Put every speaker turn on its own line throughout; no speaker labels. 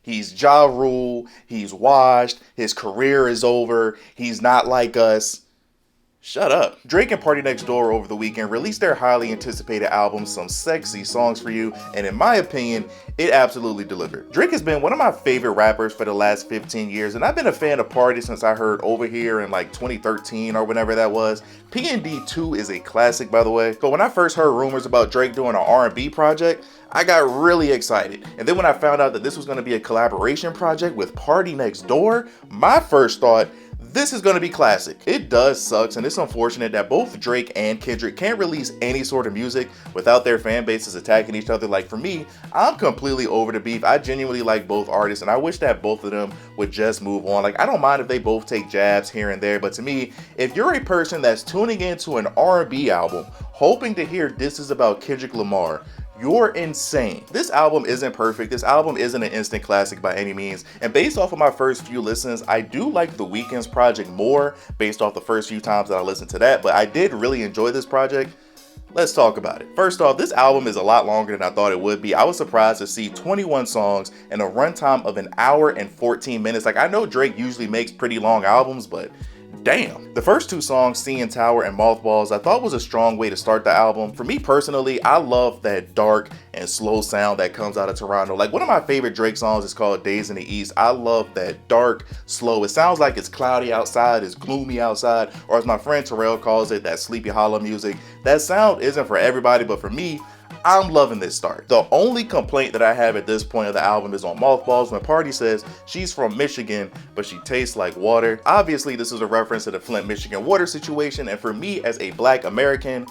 He's Ja Rule, he's washed, his career is over, he's not like us. Shut up. Drake and PARTYNEXTDOOR over the weekend released their highly anticipated album, Some Sexy Songs for You, and in my opinion, it absolutely delivered. Drake has been one of my favorite rappers for the last 15 years, and I've been a fan of Party since I heard Over Here in like 2013 or whenever that was. P&D 2 is a classic, by the way. But when I first heard rumors about Drake doing an R&B project, I got really excited. And then when I found out that this was going to be a collaboration project with PARTYNEXTDOOR, my first thought, this is going to be classic. It does sucks, and it's unfortunate that both Drake and Kendrick can't release any sort of music without their fan bases attacking each other. Like for me, I'm completely over the beef. I genuinely like both artists, and I wish that both of them would just move on. Like I don't mind if they both take jabs here and there, but to me, if you're a person that's tuning into an R&B album hoping to hear This Is About Kendrick Lamar, you're insane. This album isn't perfect. This album isn't an instant classic by any means. And based off of my first few listens, I do like The Weeknd's project more based off the first few times that I listened to that, but I did really enjoy this project. Let's talk about it. First off, this album is a lot longer than I thought it would be. I was surprised to see 21 songs and a runtime of 1 hour and 14 minutes. Like I know Drake usually makes pretty long albums, but damn. The first 2 songs, CN Tower and Mothballs, I thought was a strong way to start the album. For me personally, I love that dark and slow sound that comes out of Toronto. Like one of my favorite Drake songs is called Days in the East. I love that dark, slow. It sounds like it's cloudy outside, it's gloomy outside, or as my friend Terrell calls it, that Sleepy Hollow music. That sound isn't for everybody, but for me, I'm loving this start. The only complaint that I have at this point of the album is on Mothballs when Party says she's from Michigan, but she tastes like water. Obviously, this is a reference to the Flint, Michigan water situation, and for me as a Black American,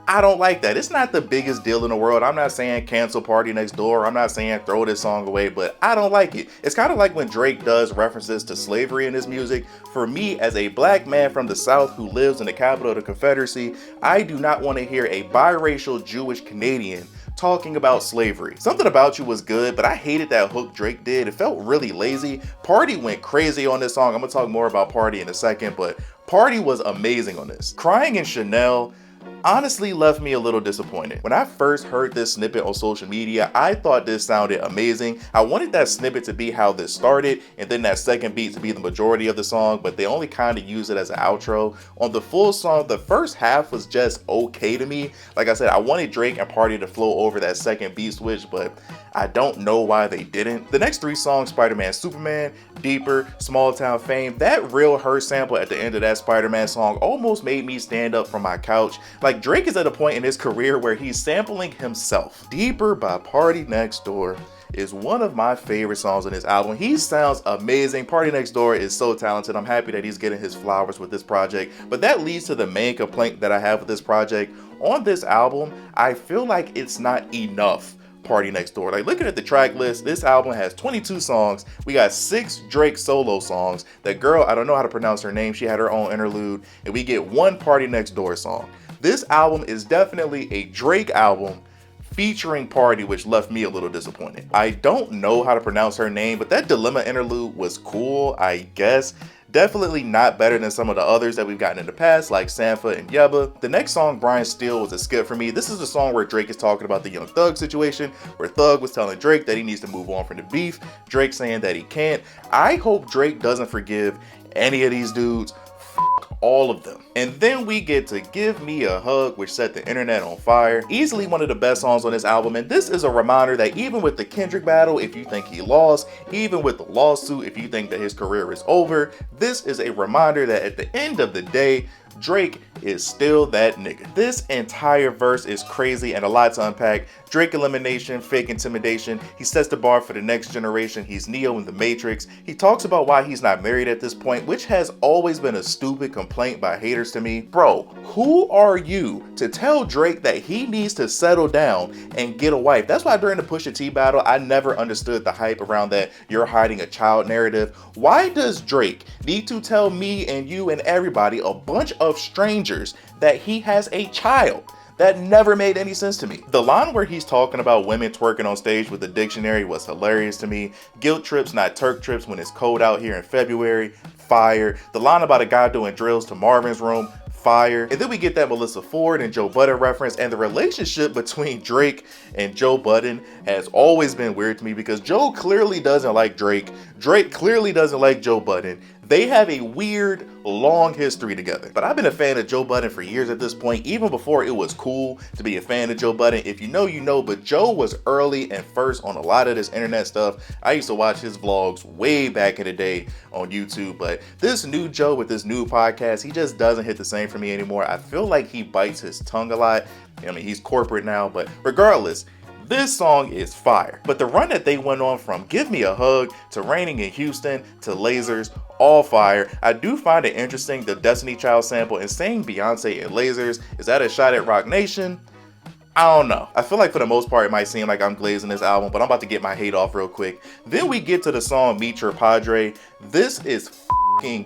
I don't like that. It's not the biggest deal in the world. I'm not saying cancel PARTYNEXTDOOR. I'm not saying throw this song away, but I don't like it. It's kind of like when Drake does references to slavery in his music. For me, as a Black man from the South who lives in the capital of the Confederacy, I do not want to hear a biracial Jewish Canadian talking about slavery. Something About You was good, but I hated that hook Drake did. It felt really lazy. Party went crazy on this song. I'm gonna talk more about Party in a second, but Party was amazing on this. Crying in Chanel honestly left me a little disappointed. When I first heard this snippet on social media, I thought this sounded amazing. I wanted that snippet to be how this started and then that second beat to be the majority of the song, but they only kind of use it as an outro. On the full song, the first half was just okay to me. Like I said, I wanted Drake and Party to flow over that second beat switch, but I don't know why they didn't. The next 3 songs, Spider-Man Superman, Deeper, Small Town Fame, that Real Her sample at the end of that Spider-Man song almost made me stand up from my couch. Like Drake is at a point in his career where he's sampling himself. Deeper by PARTYNEXTDOOR is one of my favorite songs on this album. He sounds amazing. PARTYNEXTDOOR is so talented. I'm happy that he's getting his flowers with this project. But that leads to the main complaint that I have with this project. On this album, I feel like it's not enough PARTYNEXTDOOR. Like looking at the track list, this album has 22 songs. We got 6 Drake solo songs. That girl, I don't know how to pronounce her name, she had her own interlude, and we get 1 PARTYNEXTDOOR song. This album is definitely a Drake album featuring Party, which left me a little disappointed. I don't know how to pronounce her name, but that Dilemma interlude was cool, I guess. Definitely not better than some of the others that we've gotten in the past, like Sanfa and Yebba. The next song, Brian Steele, was a skip for me. This is a song where Drake is talking about the Young Thug situation, where Thug was telling Drake that he needs to move on from the beef. Drake saying that he can't. I hope Drake doesn't forgive any of these dudes. All of them. And then we get to Give Me a Hug, which set the internet on fire. Easily one of the best songs on this album, and this is a reminder that even with the Kendrick battle, if you think he lost, even with the lawsuit, if you think that his career is over, this is a reminder that at the end of the day, Drake is still that nigga. This entire verse is crazy and a lot to unpack. Drake elimination, fake intimidation. He sets the bar for the next generation. He's Neo in the Matrix. He talks about why he's not married at this point, which has always been a stupid complaint by haters to me. Bro, who are you to tell Drake that he needs to settle down and get a wife? That's why during the Pusha T battle, I never understood the hype around that you're hiding a child narrative. Why does Drake need to tell me and you and everybody, a bunch of strangers, that he has a child? That never made any sense to me. The line where he's talking about women twerking on stage with the dictionary was hilarious to me. Guilt trips, not Turk trips when it's cold out here in February. Fire. The line about a guy doing drills to Marvin's room. fire. And then we get that Melissa Ford and Joe Budden reference, and the relationship between Drake and Joe Budden has always been weird to me because Joe clearly doesn't like Drake. Drake clearly doesn't like Joe Budden. They have a weird, long history together. But I've been a fan of Joe Budden for years at this point, even before it was cool to be a fan of Joe Budden. If you know, you know, but Joe was early and first on a lot of this internet stuff. I used to watch his vlogs way back in the day on YouTube, but this new Joe with this new podcast, he just doesn't hit the same for me anymore. I feel like he bites his tongue a lot. I mean, he's corporate now, but regardless, this song is fire. But the run that they went on from Give Me a Hug to Raining in Houston to Lasers, all fire. I do find it interesting, the Destiny Child sample, and saying Beyonce and Lasers, is that a shot at Rock Nation? I don't know. I feel like for the most part it might seem like I'm glazing this album, but I'm about to get my hate off real quick. Then we get to the song Meet Your Padre. This is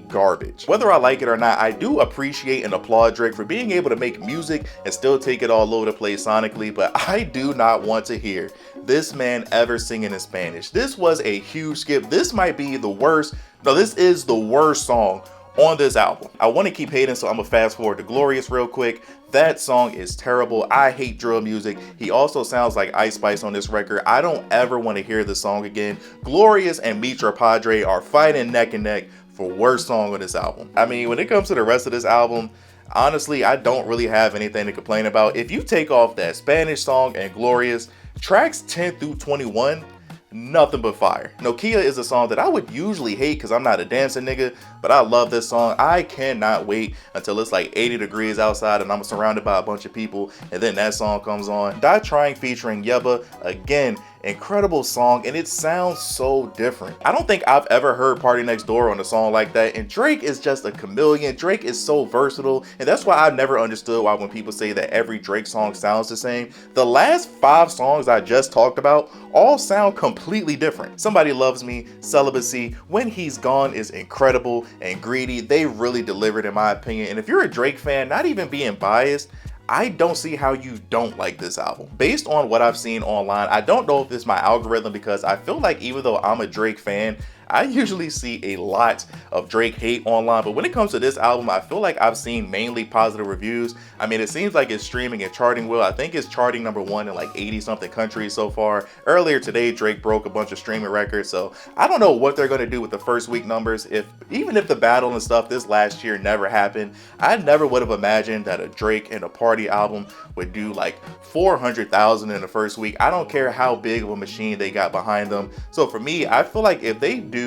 garbage. Whether I like it or not, I do appreciate and applaud Drake for being able to make music and still take it all over the place sonically, but I do not want to hear this man ever singing in Spanish. This was a huge skip. This might be the worst. No, this is the worst song on this album. I want to keep hating, so I'm gonna fast forward to Glorious real quick. That song is terrible. I hate drill music. He also sounds like Ice Spice on this record. I don't ever want to hear this song again. Glorious and Meet Your Padre are fighting neck and neck for worst song on this album. I mean, when it comes to the rest of this album, honestly, I don't really have anything to complain about. If you take off that Spanish song and Glorious, tracks 10 through 21, nothing but fire. Nokia is a song that I would usually hate because I'm not a dancing nigga, but I love this song. I cannot wait until it's like 80 degrees outside and I'm surrounded by a bunch of people and then that song comes on. Die Trying featuring Yebba, again, incredible song, and it sounds so different. I don't think I've ever heard Party Next Door on a song like that, and Drake is just a chameleon. Drake is so versatile, and that's why I never understood why when people say that every Drake song sounds the same. The last 5 songs I just talked about all sound completely different. Somebody Loves Me, Celibacy, When He's Gone is incredible, and Greedy. They really delivered in my opinion, and if you're a Drake fan, not even being biased, I don't see how you don't like this album. Based on what I've seen online, I don't know if it's my algorithm because I feel like even though I'm a Drake fan, I usually see a lot of Drake hate online, but when it comes to this album, I feel like I've seen mainly positive reviews. I mean, it seems like it's streaming and charting well. I think it's charting #1 in like 80 something countries so far. Earlier today, Drake broke a bunch of streaming records, so I don't know what they're gonna do with the first week numbers. Even if the battle and stuff this last year never happened, I never would have imagined that a Drake and a Party album would do like 400,000 in the first week. I don't care how big of a machine they got behind them. So for me, I feel like if they do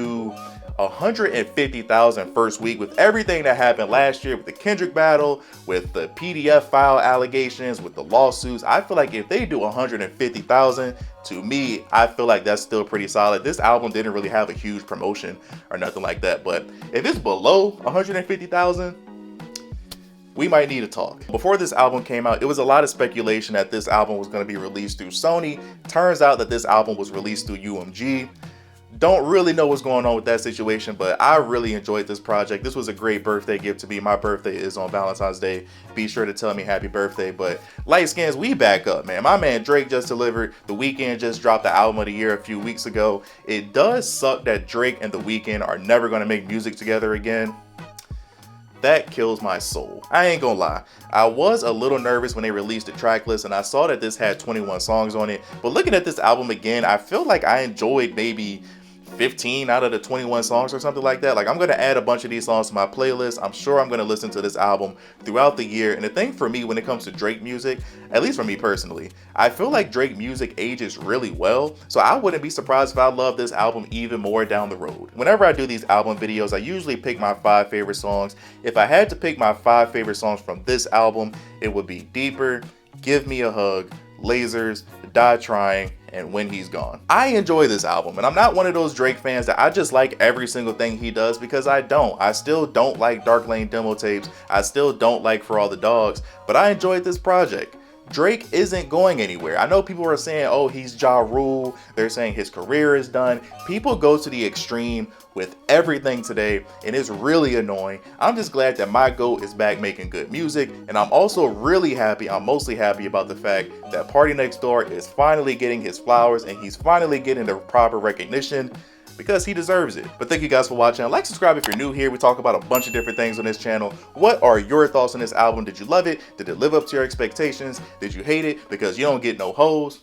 150,000 first week with everything that happened last year with the Kendrick battle, with the PDF file allegations, with the lawsuits, I feel like if they do 150,000, to me, I feel like that's still pretty solid. This album didn't really have a huge promotion or nothing like that, but if it's below 150,000, we might need to talk. Before this album came out, it was a lot of speculation that this album was going to be released through Sony. Turns out that this album was released through UMG. Don't really know what's going on with that situation, but I really enjoyed this project. This was a great birthday gift to me. My birthday is on Valentine's Day. Be sure to tell me happy birthday. But Light Skins, we back up, man. My man Drake just delivered. The Weeknd just dropped the album of the year a few weeks ago. It does suck that Drake and The Weeknd are never going to make music together again. That kills my soul. I ain't gonna lie. I was a little nervous when they released the track list and I saw that this had 21 songs on it. But looking at this album again, I feel like I enjoyed maybe 15 out of the 21 songs or something like that. Like, I'm gonna add a bunch of these songs to my playlist. I'm sure I'm gonna listen to this album throughout the year. And the thing for me when it comes to Drake music, at least for me personally, I feel like Drake music ages really well. So I wouldn't be surprised if I love this album even more down the road. Whenever I do these album videos, I usually pick my 5 favorite songs. If I had to pick my 5 favorite songs from this album, it would be Deeper, Give Me a Hug, Lasers, Die Trying, and When He's Gone. I enjoy this album, and I'm not one of those Drake fans that I just like every single thing he does, because I don't. I still don't like Dark Lane demo tapes. I still don't like For All the Dogs, but I enjoyed this project. Drake isn't going anywhere. I know people are saying, oh, he's Ja Rule. They're saying his career is done. People go to the extreme with everything today, and it's really annoying. I'm just glad that my GOAT is back making good music, and I'm also really happy, I'm mostly happy about the fact that PARTYNEXTDOOR is finally getting his flowers, and he's finally getting the proper recognition. because he deserves it. But thank you guys for watching. Like, subscribe if you're new here. We talk about a bunch of different things on this channel. What are your thoughts on this album? Did you love it? Did it live up to your expectations? Did you hate it because you don't get no hoes?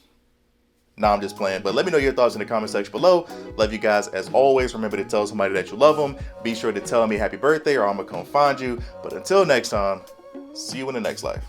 Nah, I'm just playing. But let me know your thoughts in the comment section below. Love you guys as always. Remember to tell somebody that you love them. Be sure to tell me happy birthday or I'm gonna come find you. But until next time, see you in the next life.